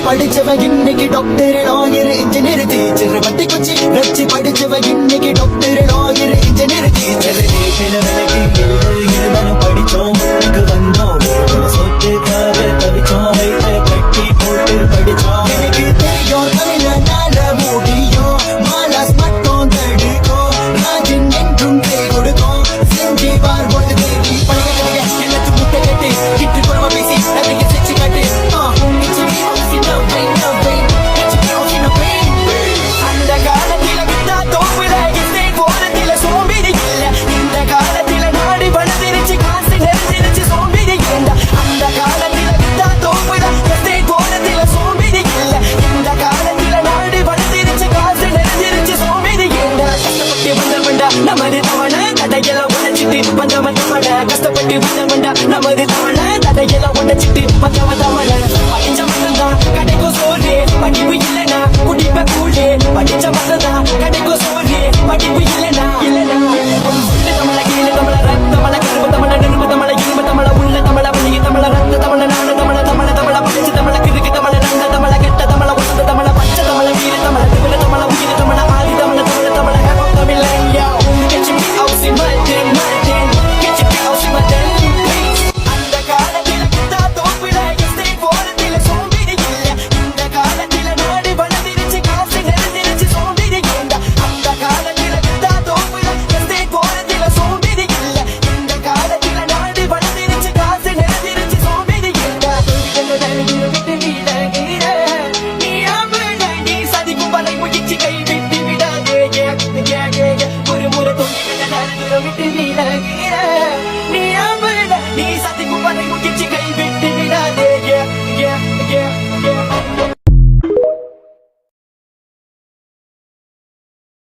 படிச்சவன் இன்னைக்கு doctor lawyer engineer teacher வட்டி குச்சி வச்சு படிச்சவன் இன்னைக்கு டாக்டர் லாயர் இன்ஜினியர் டீச்சர் இருந்தாலும் படிச்சோம் முன்னுக்கு வந்தோம் சொத்துக்காக தவிச்சோம் கட்டி போட்டு படிச்சோம் எனக்கு தெரியும் தமிழனால முடியும் மாலாஸ் மட்டும் தடுக்கும் ராஜன் என்றும் கை கொடுக்கும் செஞ்சு பார்வோடு தேடி பழக எனக்கு முட்டை கட்டு கிட்டு குடும்ப பேசி நிறைய செஞ்சு காட்டு அந்த காலத்தில விட்டா தோப்புல இசை போனதில சோம்பிடி இல்ல இந்த காலத்தில நாடு வளர்ந்துருச்சு காசு நிறைஞ்சிருச்சு சோம்பிடி ஏண்டா அந்த காலத்தில விட்டா தோப்புல இசை போனதில சோம்பிடி இல்ல இந்த காலத்தில நாடு வளர்ந்துருச்சு காசு நிறைஞ்சிருச்சு சோம்பிடி ஏண்டா கஷ்டப்பட்டு வந்தவன்டா நமது தவணை தடையெல்லாம் உடைச்சிட்டு வந்தவன் தவணை கஷ்டப்பட்டு வந்தவன்டா நமது தவணை தடையெல்லாம் உடைச்சிட்டு வந்தவன் தவணை படிச்ச மட்டும்தான் கடைக்கும் சோறு படிப்பு இல்லைனா குடிப்ப கூழு படிச்ச மட்டும்தான் கடைக்கும் சோறு படிப்பு இல்லைனா தமிழ கீழே தமிழ ரத்த தமிழ கரும்பு தமிழ நெருப்பு தமிழ இரும்பு தமிழ உள்ள தமிழ வழி தமிழ ரத்த தமிழ நாடு தமிழ தமிழ தமிழ படிச்சு தமிழ கிறுக்கு தமிழ நந்த தமிழ கெட்ட தமிழ உசந்த தமிழ பச்சை தமிழ வீர தமிழ திமிழ தமிழ உயிர் தமிழ ஆதி தமிழ தமிழ தமிழ தமிழ Get your feet out in my den, get your feet out in my den, please. அந்த காலத்தில கிட்டா தோப்புல எஸ்டே போறதில சோம்பிடி இல்ல இந்த காலத்தில நாடு வளர்ந்துருச்சு காசு நிறைஞ்சிருச்சு சோம்பிடி ஏண்டா அந்த காலத்தில கிட்டா தோப்புல எஸ்டே போறதில சோம்பிடி இல்ல இந்த காலத்தில நாடு வளர்ந்துருச்சு காசு நிறைஞ்சிருச்சு சோம்பிடி ஏண்டா விட்டு விலகிற நீ ஆம்பளை நீ சதிக்கும் வலை முயற்சி கை விட்டு விடாதே ஒரு முறை தொங்கி விட்டு விலகிற